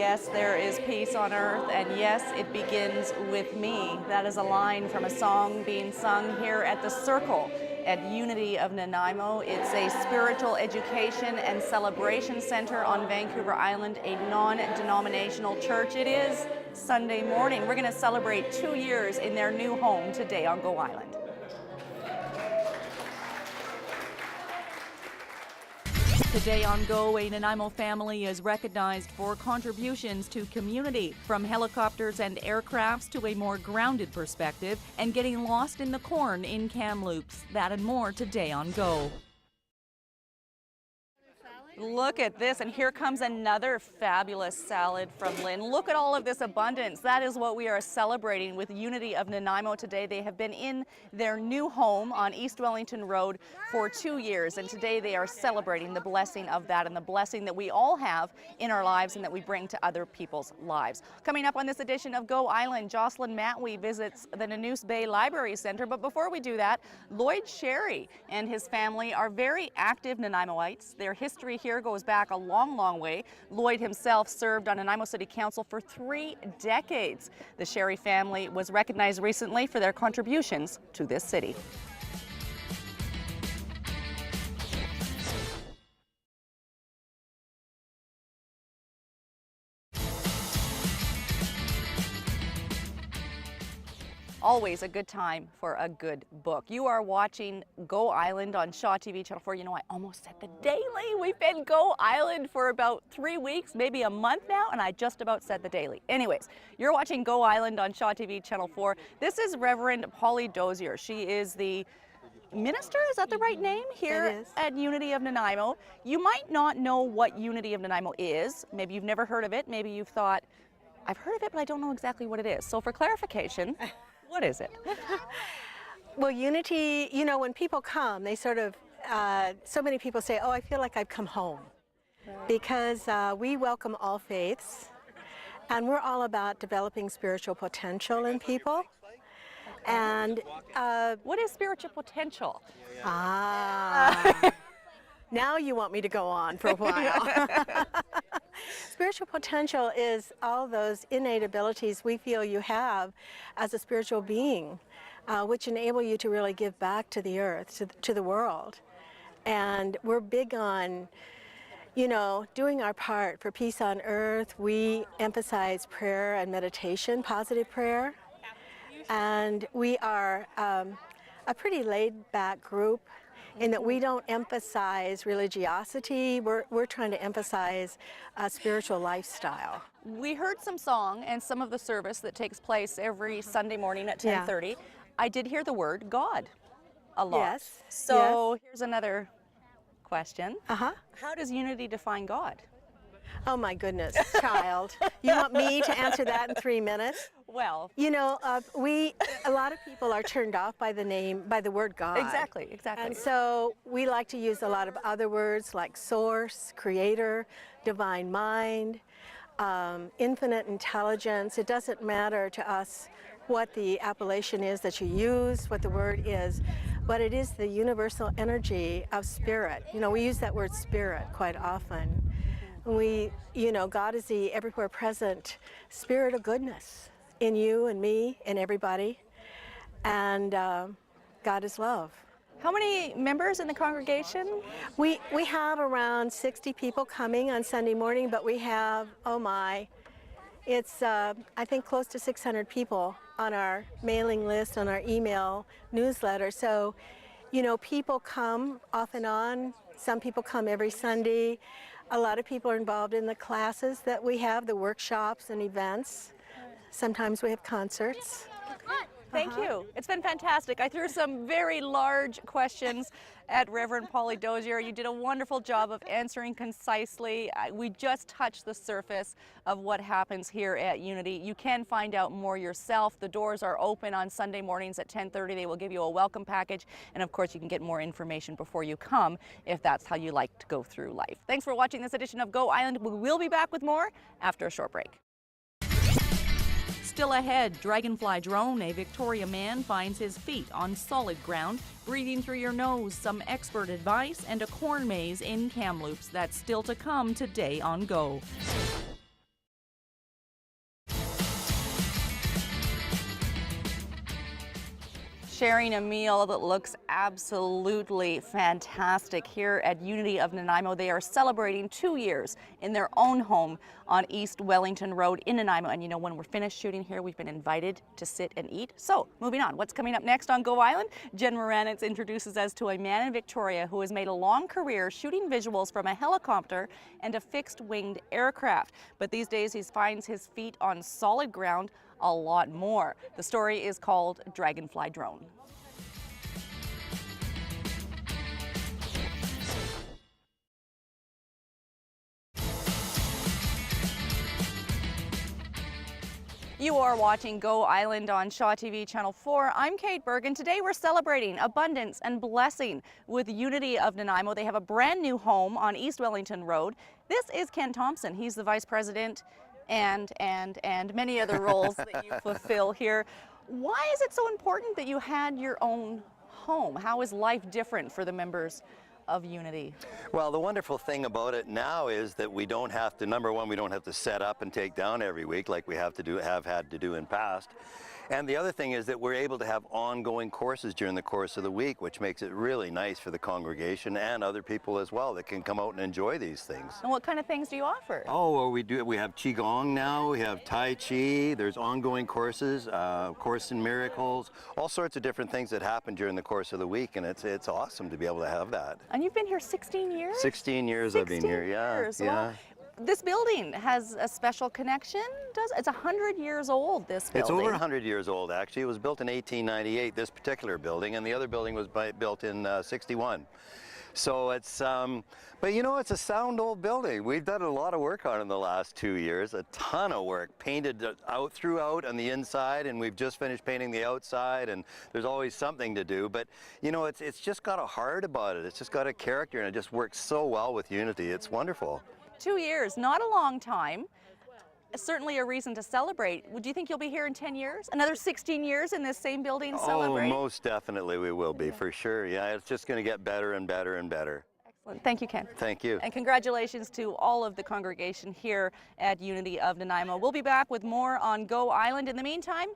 yes, there is peace on earth, and yes, it begins with me. That is a line from a song being sung here at the Circle at Unity of Nanaimo. It's a spiritual education and celebration center on Vancouver Island, a non-denominational church. It is Sunday morning. We're going to celebrate 2 years in their new home today on Go Island. Today on Go, a Nanaimo family is recognized for contributions to community, from helicopters and aircrafts to a more grounded perspective, and getting lost in the corn in Kamloops. That and more today on Go. Look at this, and here comes another fabulous salad from Lynn. Look at all of this abundance. That is what we are celebrating with Unity of Nanaimo today. They have been in their new home on East Wellington Road for 2 years, and today they are celebrating the blessing of that and the blessing that we all have in our lives and that we bring to other people's lives. Coming up on this edition of Go Island, Jocelyn Matwee visits the Nanoose Bay Library Center, but before we do that, Lloyd Sherry and his family are very active Nanaimoites. Their history here goes back a long, long way. Lloyd himself served on Nanaimo City Council for 3 decades. The Sherry family was recognized recently for their contributions to this city. Always a good time for a good book. You are watching Go Island on Shaw TV Channel 4. You know, I almost said the daily. We've been Go Island for about 3 weeks, maybe a month now, and I just about said the daily. Anyways, you're watching Go Island on Shaw TV Channel 4. This is Reverend Polly Dozier. She is the minister, is that the right name, here at Unity of Nanaimo. You might not know what Unity of Nanaimo is. Maybe you've never heard of it. Maybe you've thought, I've heard of it, but I don't know exactly what it is. So for clarification, what is it? Well, Unity, you know, when people come, they sort of, so many people say, oh, I feel like I've come home. Right. Because we welcome all faiths, and we're all about developing spiritual potential in people. And what is spiritual potential? Now you want me to go on for a while. Spiritual potential is all those innate abilities we feel you have as a spiritual being, which enable you to really give back to the earth, to the world. And we're big on, you know, doing our part for peace on earth. We emphasize prayer and meditation, positive prayer. And we are a pretty laid-back group in that we don't emphasize religiosity. We're trying to emphasize a spiritual lifestyle. We heard some song and some of the service that takes place every Sunday morning at 10:30. Yeah. I did hear the word God a lot. Yes. So here's another question. How does Unity define God? Oh my goodness, child. You want me to answer that in 3 minutes? Well, you know, a lot of people are turned off by the word God. Exactly, exactly. And so we like to use a lot of other words like source, creator, divine mind, infinite intelligence. It doesn't matter to us what the appellation is that you use, what the word is, but it is the universal energy of spirit. You know, we use that word spirit quite often. We, you know, God is the everywhere present spirit of goodness in you and me and everybody, and God is love. How many members in the congregation? We have around 60 people coming on Sunday morning, but we have, oh my, it's I think close to 600 people on our mailing list, on our email newsletter. So, you know, people come off and on. Some people come every Sunday. A lot of people are involved in the classes that we have, the workshops and events. Sometimes we have concerts. Thank you. It's been fantastic. I threw some very large questions at Reverend Polly Dozier. You did a wonderful job of answering concisely. We just touched the surface of what happens here at Unity. You can find out more yourself. The doors are open on Sunday mornings at 10:30. They will give you a welcome package. And of course, you can get more information before you come if that's how you like to go through life. Thanks for watching this edition of Go Island. We will be back with more after a short break. Still ahead, Dragonfly drone, a Victoria man finds his feet on solid ground, breathing through your nose, some expert advice, and a corn maze in Kamloops. That's still to come today on Go. sharing a meal that looks absolutely fantastic here at Unity of Nanaimo. They are celebrating 2 years in their own home on East Wellington Road in Nanaimo. And you know, when we're finished shooting here, we've been invited to sit and eat. So moving on, what's coming up next on Go Island? Jen Moranitz introduces us to a man in Victoria who has made a long career shooting visuals from a helicopter and a fixed-winged aircraft. But these days he finds his feet on solid ground a lot more. The story is called Dragonfly Drone. You are watching Go Island on Shaw TV Channel 4. I'm Kate Bergen. Today we're celebrating abundance and blessing with Unity of Nanaimo. They have a brand new home on East Wellington Road. This is Ken Thompson. He's the vice president and many other roles that you fulfill here. Why is it so important that you had your own home? How is life different for the members of Unity? Well, the wonderful thing about it now is that we don't have to, number one, we don't have to set up and take down every week like we have had to do in past. And the other thing is that we're able to have ongoing courses during the course of the week, which makes it really nice for the congregation and other people as well that can come out and enjoy these things. And what kind of things do you offer? Oh, well, we have Qigong now, we have Tai Chi, there's ongoing courses, Course in Miracles, all sorts of different things that happen during the course of the week, and it's awesome to be able to have that. And you've been here 16 years? 16 years 16 I've been here, yeah. years. Yeah. Well, this building has a special connection, it's 100 years old, this building. It's over 100 years old, actually. It was built in 1898, this particular building, and the other building was built in 61. So it's, but you know, it's a sound old building. We've done a lot of work on it in the last 2 years, a ton of work, painted throughout on the inside, and we've just finished painting the outside, and there's always something to do. But you know, it's just got a heart about it. It's just got a character, and it just works so well with Unity. It's wonderful. 2 years, not a long time. Certainly a reason to celebrate. Would you think you'll be here in 10 years? Another 16 years in this same building celebrating? Oh, most definitely we will be, for sure. Yeah, it's just going to get better and better and better. Excellent. Thank you, Ken. Thank you. And congratulations to all of the congregation here at Unity of Nanaimo. We'll be back with more on Go Island. In the meantime,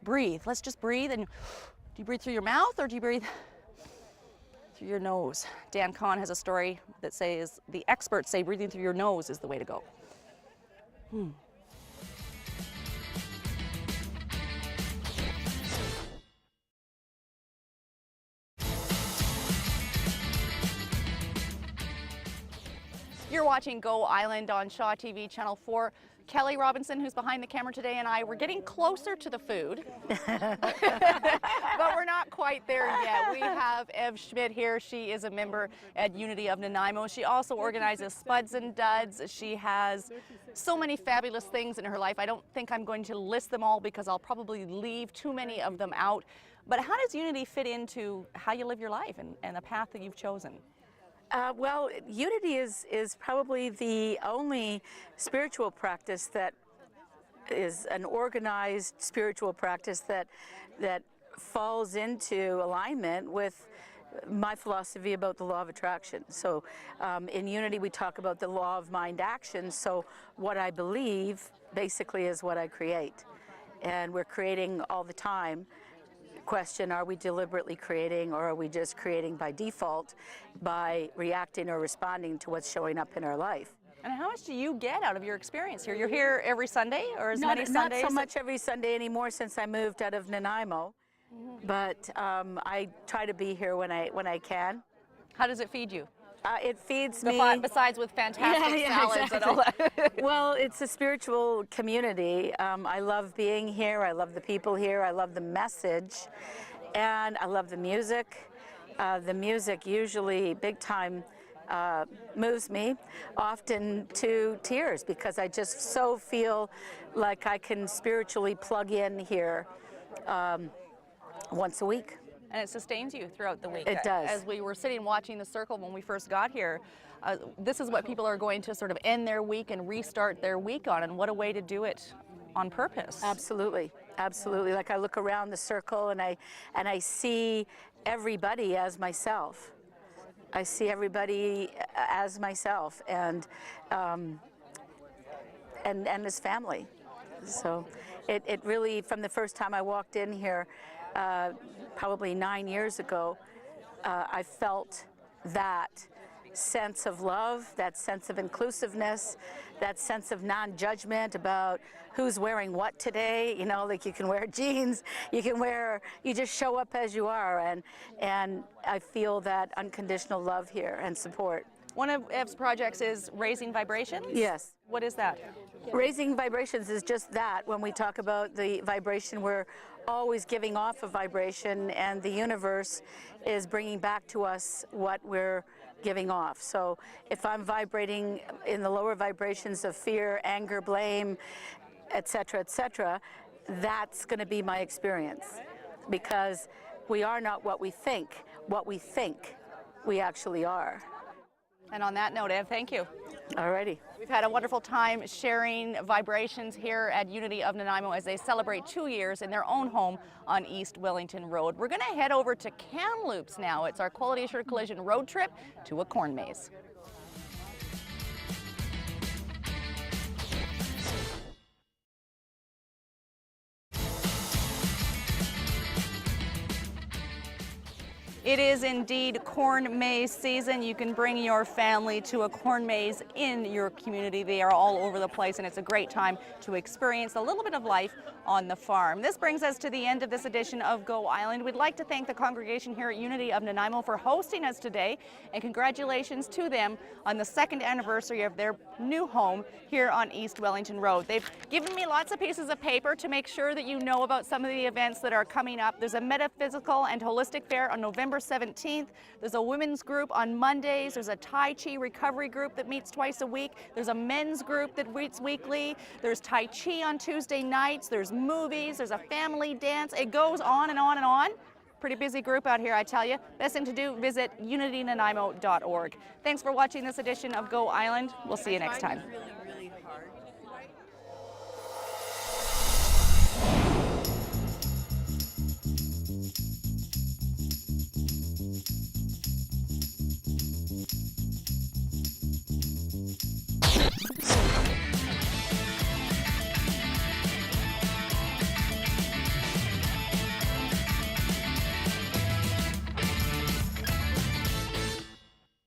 breathe. Let's just breathe. And do you breathe through your mouth or do you breathe through your nose? Dan Kahn has a story that says the experts say breathing through your nose is the way to go. You're watching Go Island on Shaw TV Channel 4. Kelly Robinson, who's behind the camera today, and I, we're getting closer to the food, but we're not quite there yet. We have Ev Schmidt here. She is a member at Unity of Nanaimo. She also organizes Spuds and Duds. She has so many fabulous things in her life. I don't think I'm going to list them all because I'll probably leave too many of them out. But how does Unity fit into how you live your life and the path that you've chosen? Well, Unity is probably the only spiritual practice that is an organized spiritual practice that falls into alignment with my philosophy about the law of attraction. So in Unity we talk about the law of mind action. So what I believe basically is what I create. And we're creating all the time. Question, are we deliberately creating or are we just creating by default by reacting or responding to what's showing up in our life? And how much do you get out of your experience here? You're here every Sunday or as many Sundays? Not so much every Sunday anymore since I moved out of Nanaimo, but I try to be here when I can. How does it feed you? It feeds me. Besides with fantastic salads exactly. and all that. Well, it's a spiritual community. I love being here. I love the people here. I love the message. And I love the music. The music usually, big time, moves me, often to tears, because I just so feel like I can spiritually plug in here once a week. And it sustains you throughout the week. It does. As we were sitting watching the circle when we first got here, this is what people are going to sort of end their week and restart their week on, and what a way to do it on purpose. Absolutely, absolutely. Like I look around the circle and I see everybody as myself. I see everybody as myself and as family. So It really, from the first time I walked in here, probably 9 years ago, I felt that sense of love, that sense of inclusiveness, that sense of non-judgment about who's wearing what today. You know, like you can wear jeans, you just show up as you are, and I feel that unconditional love here and support. One of Ev's projects is raising vibrations? Yes. What is that? Raising vibrations is just that. When we talk about the vibration, we're always giving off a vibration, and the universe is bringing back to us what we're giving off. So if I'm vibrating in the lower vibrations of fear, anger, blame, etc., that's going to be my experience, because we are not what we think. What we think, we actually are. And on that note, Ev, thank you. Alrighty. We've had a wonderful time sharing vibrations here at Unity of Nanaimo as they celebrate 2 years in their own home on East Wellington Road. We're going to head over to Kamloops now. It's our Quality Assured Collision road trip to a corn maze. It is indeed corn maze season. You can bring your family to a corn maze in your community. They are all over the place, and it's a great time to experience a little bit of life on the farm. This brings us to the end of this edition of Go Island. We'd like to thank the congregation here at Unity of Nanaimo for hosting us today, and congratulations to them on the 2nd anniversary of their new home here on East Wellington Road. They've given me lots of pieces of paper to make sure that you know about some of the events that are coming up. There's a metaphysical and holistic fair on November 17th. There's a women's group on Mondays. There's a Tai Chi recovery group that meets twice a week. There's a men's group that meets weekly. There's Tai Chi on Tuesday nights. There's movies. There's a family dance. It goes on and on and on. Pretty busy group out here, I tell you. Best thing to do, visit unitynanaimo.org. Thanks for watching this edition of Go Island. We'll see you next time.